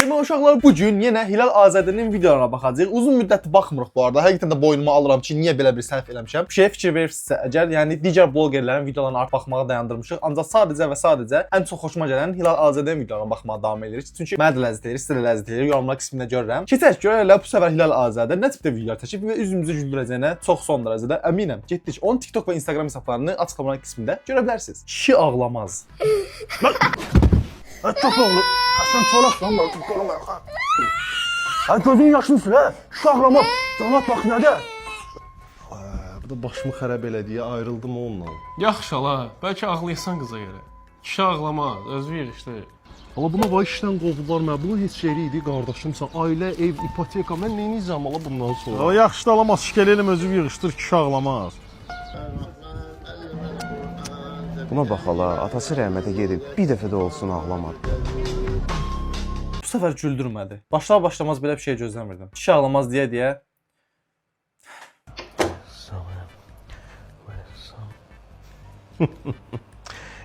Demək uşaqlar, bugün yenə Hilal Azadənin videolarına baxacağıq. Uzun müddətdir baxmırıq bu arada. Həqiqətən də boynuma alıram ki, niyə belə bir səhv eləmişəm. Bir şeyə fikir verirsinizsə əgər, yəni digər bloqerlərin videolarına artıq baxmağa dayandırmışıq. Ancaq sadəcə və sadəcə ən çox xoşuma gələn Hilal Azadənin videolarına baxmağa davam edirik. Çünki mənə də ləzzət edir, sizə də ləzzət edir. Yorumlar qismində görürəm. Keçək görək bu səfər Hilal Azadə nə tipdə videolar çəkib və üzümüzü güldürəcəyinə çox son dərəcədə əminəm. Getdik. Onun TikTok və Instagram hesablarını açıqlama qismində görə bilərsiniz. Kişi ağlamaz. Çok oğlum. Sen çolaksan bak. Gözün yaşlısın ha. Şu ağlama. Damat bak nədə? Bu da başımı xərab elədiyə ayrıldım onunla. Yaxşı ala, bəlkə ağlayasan qıza görə. Kişi ağlamaz, özü yığışdı. Ala buna vay işdən qovdular mə. Bunun heç yeri idi qardaşımsan. Ailə, ev, ipoteka. Mən neyniyəcəm ala bundan sonra? O yaxşı da alamaz, şikələyəm özü yığışdır, kişi ağlamaz. Buna bax hala, atası rəhmətə gedib bir dəfə də olsun ağlamadı. Bu səfər güldürmədi. Başlamaz belə bir şey gözləmirdim. Kişi ağlamaz deyə.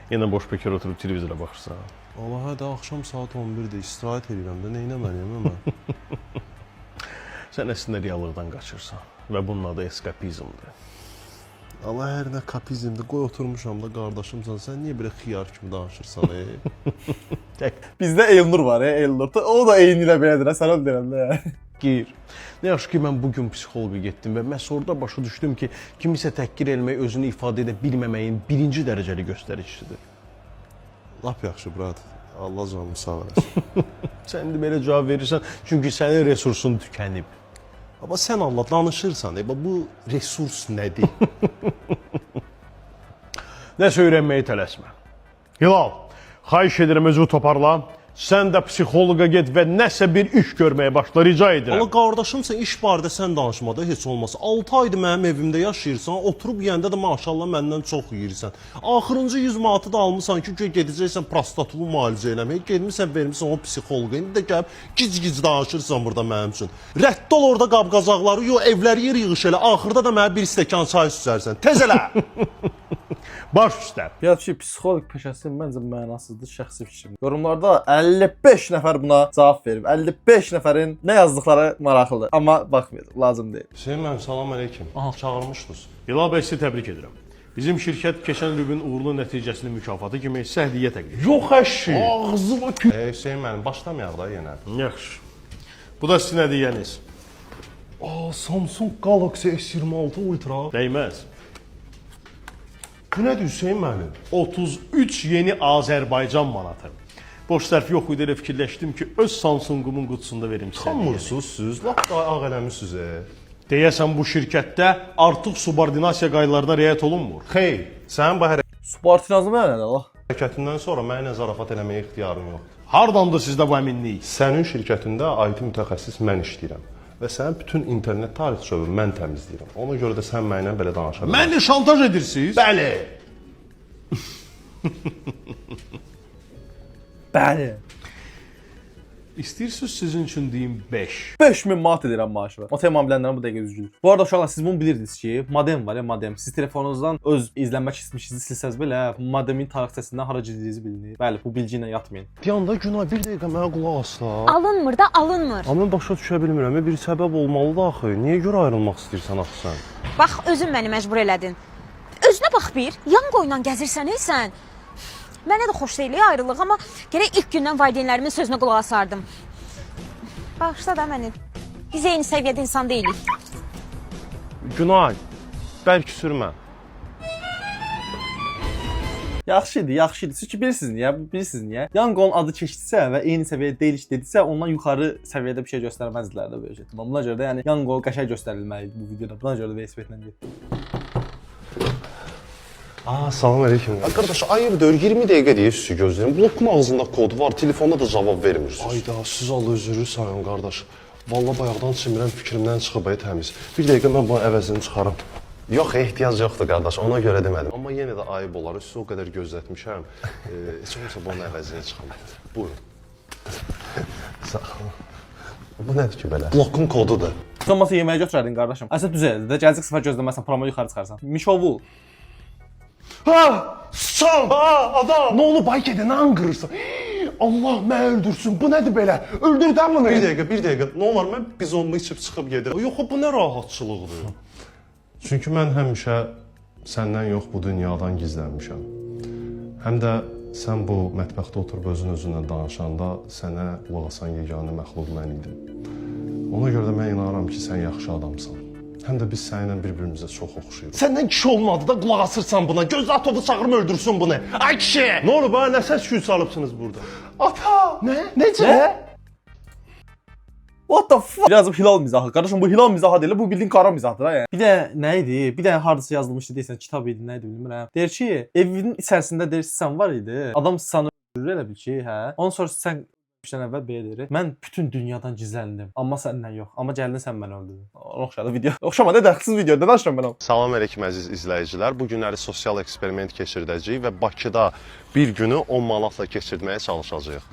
Yenə boş bekar oturub televizora baxırsan. Allah hə də axşam saat 11-də istirahət edirəm də neynəməliyəm mən? Sən əslində reallıqdan qaçırsan və bunun adı eskapizmdir. Allah hər nə kapizmdir. Qoy oturmuşam da qardaşımsan. Sən niyə belə xiyar kimi danışırsan? Bizdə Elnur var, Elnur. O da eyni ilə belədir, sən onu deyirəm də. Gir. Nə yaxşı ki, mən bugün psixoloqa getdim və məhz orada başa düşdüm ki, kimisə təhqir etmək, özünü ifadə edə bilməməyin birinci dərəcəli göstəricisidir. Lap yaxşı, brat. Allah canını sağ eləsin. Sən də belə cavab verirsən, çünki sənin resursun tükənib. Amma sən Allah danışırsan, bu resurs nədir? Nəsə öyrənməyi tələsmə. Hilal, xahiş edirəm özünü toparla. Sən də psixoloqa get və nəsə bir iş görməyə başla, rica edirəm. Allah qardaşımsan, iş barədə sən danışmada heç olmasa. 6 aydır mənim evimdə yaşayırsan, oturub yeyəndə də maşallah məndən çox yeyirsən. Axırıncı 100 manatı da almısan ki, gedəcəksən prostatulu müalicə eləməyə, getmirsən, vermirsən o psixoloqa. İndi də gəlib gic-gic danışırsan burada mənim üçün. Rədd ol orada qab-qazaqları, evləri yer yığış elə, axırda da mənə bir stəkan çay süzərsən. Tez elə! Baş üstə. Ya ki, psixoloq peşəsi məncə mənasızdır, şəxsi fikrim. Yorumlarda 55 nəfər buna cavab verib. 55 nəfərin nə yazdıqları maraqlıdır. Amma baxmayın, lazım deyil. Hüseyin mənim, salam əleykum. Çağırmışdınız. Hilal bəy, sizi təbrik edirəm. Bizim şirkət keçən ilin uğurlu nəticəsinin mükafatı kimi sizə hədiyyə təqdim. Yox əşi. Ağzıma kü... Hüseyin mənim, başlamayaq da yenə. Yaxşı. Bu da sizin hədiyyəniz. Samsung Galaxy S26 Ultra. Dəyməz. Bu nədir Hüseyin mənim? 33 yeni Azərbaycan manatı. Boş sərf yox idi, elə fikirləşdim ki, öz Samsungumun qutusunda verim sizə. Kanmırsınız siz, lap da ağ eləmişsiniz. Deyəsən bu şirkətdə artıq subordinasiya qaydalarına riayət olunmur. Xeyr, sənin bu Spartinazm nədir Allah? hərəkətindən sonra mənə zarafat eləməyə ixtiyarın yoxdur. Hardandır sizdə bu əminlik? Sənin şirkətində IT mütəxəssis mən işləyirəm. Və sənin bütün internet tarixçövünü mən təmizləyirəm. Ona görə də sən mənlə belə danışa bilərsən. Məni şantaj edirsiniz? Bəli. Bəli. İstəyirsiniz sizin üçün deyim 5. 5000 manat edirəm maaşı var. Motel mabillərindən bu dəqiqə üzgünüm. Bu arada uşaqlar, siz bunu bilirdiniz ki, modem var ya, modem. Siz telefonunuzdan öz izlənmə keçmişinizi silsəz belə, modemin tarixçəsindən hara girdiyinizi bilinir. Bəli, bu bilgi ilə yatmayın. Bir anda Günay bir dəqiqə mənə qulaq as da. Alınmır da, alınmır. Amma mən başa düşə bilmirəm. Bir səbəb olmalıdır axı. Niyə görə ayrılmaq istəyirsən axı sən? Bax, özün məni məcbur elədin. Özünə bax bir, yan qoyundan gəzirsən sən. Mənə də xoş deyil ayrılıq, amma gərək ilk gündən valideynlərimin sözünə qulaq asardım. Bağışla da məni. Biz eyni səviyyədə insan deyilik. Günay, bəlkə sürmə. Yaxşı idi. Çünki bilirsiniz niyə? Yanqonun adı keçdisə və eyni səviyyədə deyilik dedisə, ondan yuxarı səviyyədə bir şey göstərməzdilər də böyük ehtimal. Buna görə də yəni Yanqon qəşəng göstərilməli idi bu videoda. Buna görə də VSP-lə deyil. Salam əleykum. Qardaş, ayıbdır, 20 dəqiqə deyə sizi gözləyirəm. Blokun ağzında kod var, telefonda da cavab vermirsiniz. Ayda, siz Allah özürü sayın qardaş. Vallahi bayaqdan çimirəm, fikrimdən çıxıb təmiz. Bir dəqiqə mən bunun əvəzini çıxarım. Yox, ehtiyac yoxdur qardaş, ona görə demədim. Amma yenə də ayıb olar, sizi o qədər gözlətmişəm. Heç olmasa bunun əvəzini çıxam. Buyurun. Sağ olun. Bu nədir ki belə? Blokun kodudur. Sən olmasa yeməyə götürərdin qardaşım. Əslində düz elədi də, gələcək səfər gözləməsən, promo yuxarı çıxarsan. Mişovul. Sıçan! Adam! Nə olub, ay gedə, nə anqırırsan? Allah məni öldürsün. Bu nədir belə? Öldür də bunu. Bir dəqiqə. Nə olar mən bizonumu içib çıxıb gedirəm. Yox, bu nə rahatçılıqdır. Çünki mən həmişə səndən yox, bu dünyadan gizlənmişəm. Həm də sən bu mətbəxdə oturub özünlə danışanda sənə qulaq asan yeganə məxluq mən idim. Ona görə də mən inanıram ki, sən yaxşı adamsan. Həm də biz səninlə bir-birimizə çox oxşuyuruq. Səndən kişi olmadı da qulaq asırsan buna. Göz atovu çağırım öldürsün bunu. Ay kişi! Nə olub ha? Nə səs küy salıbsınız burada? Ata! Nə? Necə? What the fuck? Birazcık Hilal mizahı. Kardeşim bu Hilal mizahı değil, bu bildiğin kara mizahdır ha yani. Bir de neydi? Bir de hardasa yazılmıştı deyirsən, kitab idi, neydi bilmirəm. Deyir ki, evin içərisində deyir sən var idi. Adam sana öldürür elə bil ki, hə. Ondan sonra sən işdən əvvəl belə deyir. Mən bütün dünyadan gizləndim, amma səndən yox. Amma gəldin sən məni öldürdün. Oxşadı video. Oxşamadı, dəxilsiz video. Nə danışıram mən o? Salam əleykum əziz izləyicilər. Bu günləri sosial eksperiment keçirdəcəyik və Bakıda bir günü 10 manatla keçirməyə çalışacağıq.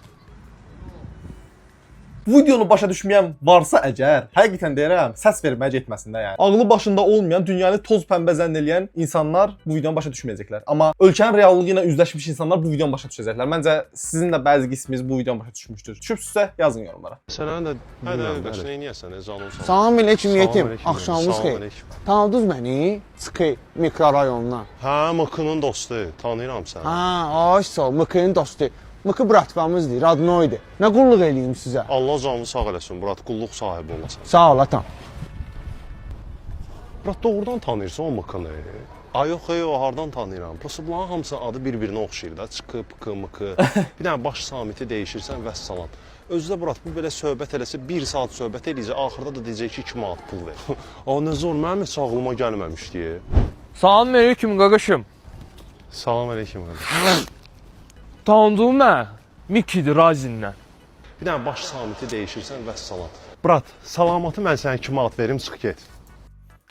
Bu videonu başa düşməyən varsa əgər, həqiqətən deyirəm, səs verməyə getməsində yəni. Ağlı başında olmayan, dünyanı toz pəmbə zənn eləyən insanlar bu videonu başa düşməyəcəklər. Amma ölkənin reallığı ilə üzləşmiş insanlar bu videonu başa düşəcəklər. Məncə sizin də bəzi qisminiz bu videonu başa düşmüşdür. Düşübsüzsə yazın yorumlara. Sənə də bəs nə edirsən? Canım sağ ol. Salam əleykum yetim. Salam Axşamınız xeyir. əleykum. Tanıdınız məni? Sıkı mikrorayonuna. Hə, Mıkının dostu. Tanıyıram səni. Ha, ay sağ ol. Mıkının dostu. Mıkı bratvamızdır, Radnoydu. Nə qulluq eləyim sizə? Allah canını sağ eləsin, Murat. Qulluq sahibi olasan. Sağ ol atam. Murat doğrudan tanıyırsan o Mıkını. Ay yox, o hardan tanıyıram? Prosta bunların hamısı adı bir-birinə oxşayır da. Çıxı, pıkı, mıkı. Bir dənə baş samiti dəyişirsən vəssalam. Özdə Murat bu belə söhbət eləsə 1 saat söhbət eləyəcək, axırda da deyəcək ki 2 manat pul ver. O nə zor, mənim heç ağlıma gəlməmişdi. Salam aleyküm qaqaşım. Salam əleykum. Tanıdığım mən Mikidir Razinlə. Bir dənə baş samiti dəyişirsən vəssalam. Murat, salamatı mən sənə 2 manat verim, çıx get.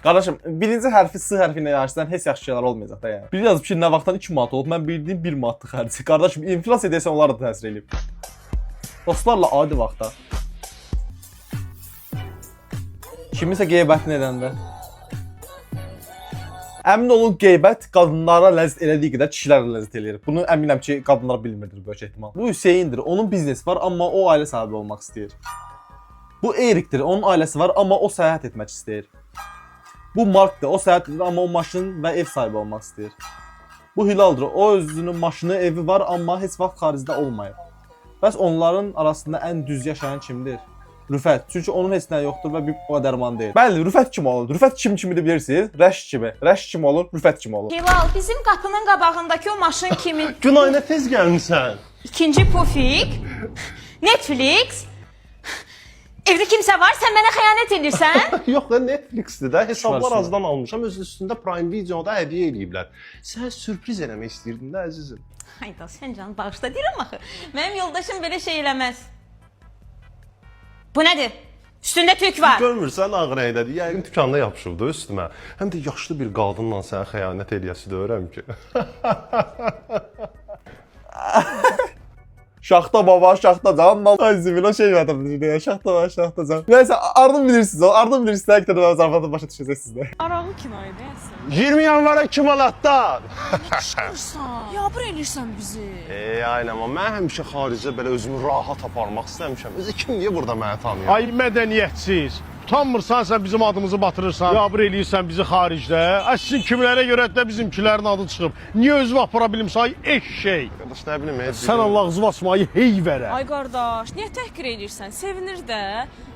Qardaşım, birinci hərfi S hərfi ilə yazırsan heç yaxşı şeylər olmayacaq da yəni. Biri yazıb ki, nə vaxtdan 2 manat olub, mən bildiyim 1 manatlıq xərci. Qardaşım, inflyasiya desən onlar da təsir eləyib. Dostlarla adi vaxtda. Kimisə qeybətini edəndə. Əmin olun qeybət qadınlara ləzzət elədiyi qədər kişilərə ləzzət eləyir. Bunu əminəm ki, qadınlar bilmirdir böyük ehtimal. Bu Hüseyndir, onun biznesi var, amma o ailə sahibi olmaq istəyir. Bu Erikdir, onun ailəsi var, amma o səyahət etmək istəyir. Bu Markdır, o səyahət edir, amma o maşın və ev sahibi olmaq istəyir. Bu Hilaldır, o özünün maşını, evi var, amma heç vaxt xaricdə olmayıb. Bəs onların arasında ən düz yaşayan kimdir? Rüfət. Çünki onun heç nə yoxdur və bir o dərman deyil. Bəli, Rüfət kim olur? Rüfət kimidir bilirsiniz? Rəş kimi. Rəş kim olur? Rüfət kim olur? Hilal, bizim qapının qabağındakı o maşın kimin? Günayına tez gəlmisən. İkinci Pufik, Netflix. Evdə kimsə var, sən mənə xəyanət edirsən? Yox da Netflixdir də. Hesablar Şuarsın. azdan almışam. Öz üstündə Prime Video-da hədiyyə eləyiblər. Sən sürpriz eləmək istəyirdin də əzizim. Hayda, sən canım bağışla deyirəm axı. Mənim yoldaşım belə şey eləməz. Bu nədir? Üstündə tük var. Görmürsən ağ rəngdədir. Yəqin dükanda yapışıbdı üstümə. Həm də yaşlı bir qadınla sənə xəyanət eləyəsi deyirəm ki. Şaxta baba, şaxtacan. Ay zibilo şey vatandaşı deyə. Şaxta baba, şaxtacan. Nəysə, ardın bilirsiniz o. Ardın bilirsiniz. Həqiqətən də zarafatı başa düşəcəksiniz sizdə. Arağı kinoydu sən. 20 yanvara 2 manatdan. Yabır elirsən bizi. Aynen amma mən həmişə xaricdə belə özümü rahat aparmaq istəmişəm. Özü kim niyə burada məni tanıyır? Ay mədəniyyətsiz. Utanmırsan sən bizim adımızı batırırsan. Yabır eləyirsən bizi xaricdə. Sizin kimlərə görə də bizimkilərin adı çıxıb. Niyə özünü apara bilmirsən ay eşşey? Qardaş nə bilim, Sən Allah zıvasmayı hey verə. Ay qardaş, niyə təhqir edirsən? Sevinir də.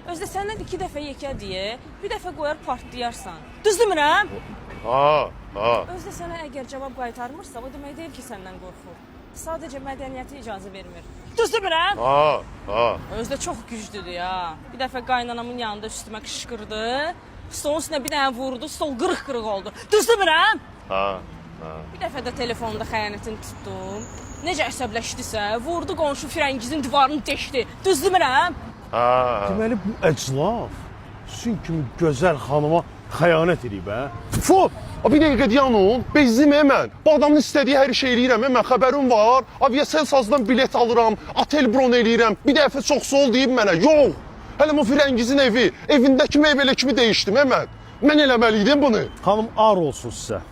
Özdə səndən 2 dəfə yekə deyə, bir dəfə qoyar partlayarsan. Düz demirəm? Ha. Özdə sənə əgər cavab qaytarmırsa, o demək deyil ki, səndən qorxur. Sadəcə mədəniyyəti icazə vermir. Düz demirəm? Ha. Özdə çox güclüdür ya. Bir dəfə qaynanamın yanında üstümə qışqırdı. Stolun üstünə bir dənə vurdu, stol qırıq-qırıq oldu. Düz demirəm? Ha. Bir dəfə də telefonda xəyanətini tutdum. Necə əsəbləşdisə, vurdu qonşu firəngizin divarını deşdi. Düz demirəm? Deməli bu əclaf sizin kimi gözəl xanıma xəyanət edib hə? Fu! Bir dəqiqə dayanın. Bezdim mən. Bu adamın istədiyi hər şey eləyirəm. Mən xəbərim var. Aviasel sazdan bilet alıram, otel bron eləyirəm. Bir dəfə çox soğul deyib mənə. Yox. Hələ o firəngizin evi, evindəki meyvələ kimi dəyişdim mən. Mən eləməli idim bunu. Xanım ar olsun sizə.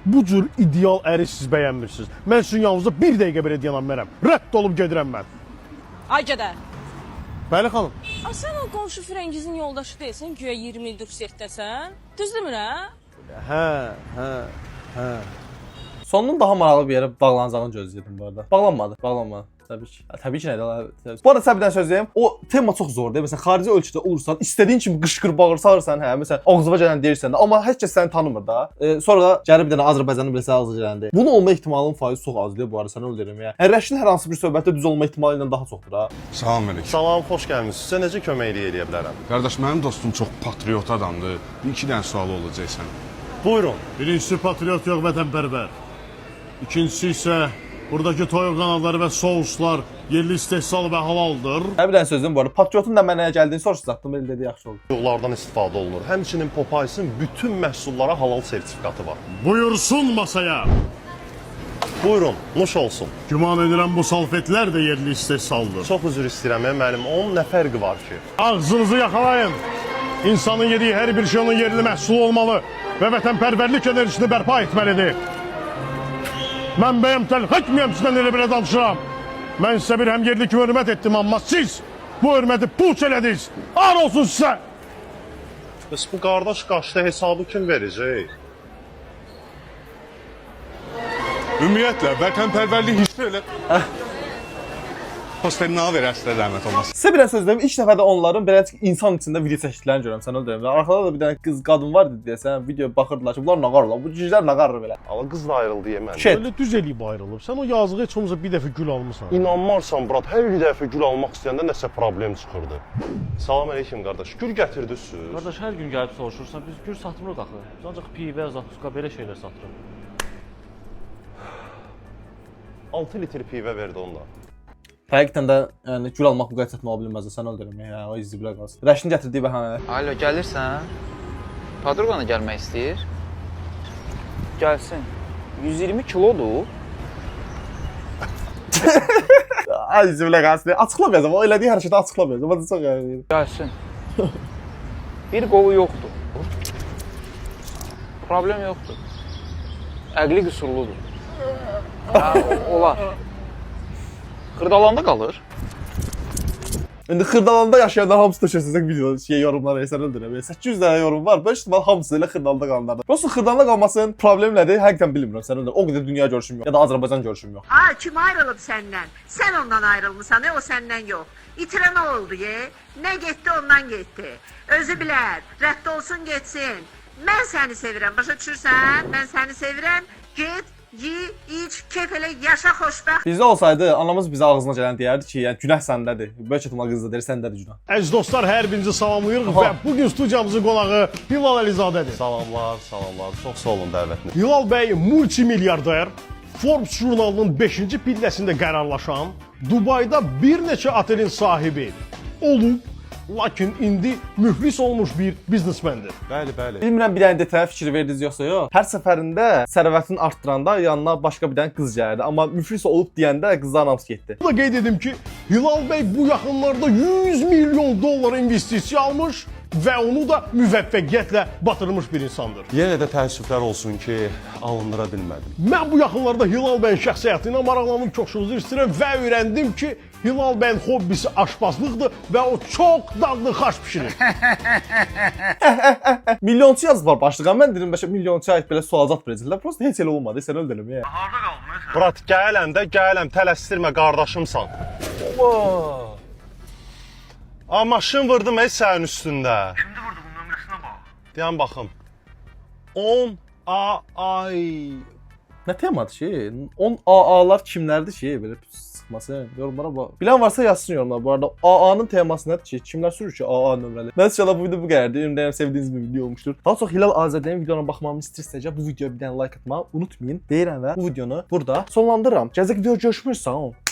Bu cür ideal əri siz bəyənmirsiniz. Mən sizin yanınızda bir dəqiqə belə dayanam mənəm. Rədd olub gedirəm mən. Ay gədə. Bəli xanım. A sən o qonşu Firəngizin yoldaşı deyilsən, güya 20 ildir Rusiyyətdəsən. Düzdürmü, Hə. Sonunun daha maraqlı bir yerə bağlanacağını gözləyirdim bu arada. Bağlanmadı. Təbii ki. Təbii ki, nədir? Bu arada sən bir dənə söz deyim. O tema çox zordur. Məsələn, xarici ölkədə olursan, istədiyin kimi qışqır, bağır, salırsan, hə, məsələn, ağzına gələn deyirsən də, amma heç kəs səni tanımır da. Sonra da gəlib bir dənə Azərbaycanlı birisi ağzına gələn. Bunun olma ehtimalının faizi çox azdır bu arada, sənə öyle deyirəm ya. Rəşidin hər hansı bir söhbətdə düz olma ehtimalı ilə daha çoxdur ha. Salam əleykum. Salam, xoş gəlmisiniz. Sizə necə kömək edə bilərəm? Qardaş, mənim dostum çox patriot adamdır. Bir iki dənə sualı olacaq sən. Buyurun. Birincisi patriot yox, vətənpərvər. İkincisi isə buradakı toyuq qanadları və souslar yerli istehsal və halaldır. Bir dənə söz deyim bu arada. Patriotun da mənə gəldiyini soruşacaqdım, elə dedi yaxşı oldu. Yollardan istifadə olunur. Həmçinin Popeyes'in bütün məhsullara halal sertifikatı var. Buyursun masaya. Buyurun, nuş olsun. Güman edirəm bu salfetlər də yerli istehsaldır. Çox üzr istəyirəm, müəllim. Onun nə fərqi var ki? Ağzınızı yaxalayın. İnsanın yediyi hər bir şey onun yerli məhsulu olmalı və vətənpərvərlik enerjisini bərpa etməlidir. Mən bəyəm etməyəm sizdən elə belə danışıram. Mən sizə bir həm yerli kimi hörmət etdim, amma siz bu hörməti puç elədiniz. Ar olsun sizə. Bəs bu qardaş qaçda hesabı kim verəcək? Ümumiyyətlə, vətənpərvərlik hiss elə. Posterini al ver, əslə rəhmət olmasın. Sizə bir dənə söz deyim, ilk dəfə də onların belə insan içində video çəkdiklərini görürəm, sən öyle deyirəm. Arxada da bir dənə qız, qadın var idi deyəsən, video baxırdılar ki, bunlar nə qarırlar, bu cüclər nə qarır belə. Ala qızla ayrıldı yemən. Öyle düz eləyib ayrılıb. Sən o yazığı heç olmasa bir dəfə gül almısan. İnanmarsan, brat, hər dəfə gül almaq istəyəndə nəsə problem çıxırdı. Salam əleykum qardaş. Gül gətirdiniz? Qardaş, hər gün gəlib soruşursan, biz gül satmırıq axı. Biz ancaq pivə, zatuska belə şeylər satırıq. 6 litr pivə verdi onda. Həqiqətən də yəni gül almaq bu qədər çətin ola bilməz, sən öyle deyirəm. Yəni o izləyiblər qalsın. Rəşidin gətirdiyi bəhanə. Alo, gəlirsən? Padruqana gəlmək istəyir. Gəlsin. 120 kilodur. Ay izləyiblər qalsın. Açıqlamayacağam, o elədiyi hərəkəti açıqlamayacağam. Amma çox yəni. Gəlsin. Bir qolu yoxdur. Problem yoxdur. Əqli qüsurludur. Ha, olar. Xırdalanda qalır. İndi Xırdalanda yaşayanlar hamısı da şəsəsək video yorumlara sən öldürəm. 800 dənə yorum var. Böyük ihtimal hamısı elə Xırdalanda qalanlardır. Prosta Xırdalanda qalmasının problemi nədir? Həqiqətən bilmirəm sən öldürəm. O qədər dünya görüşüm yox ya da Azərbaycan görüşüm yox. Ay, kim ayrılıb səndən? Sən ondan ayrılmısan, o səndən yox. İtirən o oldu, nə getdi ondan getdi. Özü bilər, rədd olsun getsin. Mən səni sevirəm, başa düşürsən? Mən səni sevirəm, get. Yi, iç, kef elə, yaşa xoşbəxt. Bizdə olsaydı, anamız bizə ağzına gələn deyərdi ki, yəni günah səndədir. Böyük ehtimal qızda deyir, səndədir günah. Əziz dostlar, hər birinizi salamlayırıq və bugün studiyamızın qonağı Hilal Əlizadədir. Salamlar, salamlar. Çox sağ olun dəvətiniz. Hilal bəy multimilyarder, Forbes jurnalının 5-ci pilləsində qərarlaşan, Dubayda bir neçə otelin sahibi olub, lakin indi müflis olmuş bir biznesmendir. Bəli, bəli. Bilmirəm bir dənə detaya fikir verdiniz yoxsa yox. Hər səfərində sərvətini artdıranda yanına başqa bir dənə qız gəldi. Amma müflis olub deyəndə qızların hamısı getdi. Bu da qeyd edim ki, Hilal bəy bu yaxınlarda 100 milyon dollar investisiya almış və onu da müvəffəqiyyətlə batırmış bir insandır. Yenə də təəssüflər olsun ki, alındıra bilmədim. Mən bu yaxınlarda Hilal bəyin şəxsiyyəti ilə maraqlanıb çox şey istəyirəm və öyrəndim ki, Hilal bəyin hobbisi aşpazlıqdır və o çox dadlı xaş bişirir. Milyonçu yazdılar başlığa. Mən dedim bəşə milyonçu ayıb belə sualcat verəcəklər. Prosta heç elə olmadı. Sən öldürəm ya. Harda qaldın sən? Brat, gələm, tələsdirmə qardaşımsan. A, maşın vurdum sənin üstündə. Kimdi vurdu bunun nömrəsinə bax? Deyən baxım. 10 ay. Nə temadır ki? 10 AA-lar kimlərdir ki? Belə sıxması. Yorumlara bax. Bilən varsa yazsın yorumlara. Bu arada AA-nın teması nədir ki? Kimlər sürür ki AA nömrəli? Mən inşallah bu video bu qədərdir. Ümidəm sevdiyiniz bir video olmuşdur. Daha çox Hilal Azadənin videolarına baxmağımı istəyirsiniz, bu videoya bir dənə like atmağı unutmayın. Deyirəm və bu videonu burada sonlandırıram. Gələcək videoda görüşmək üzere.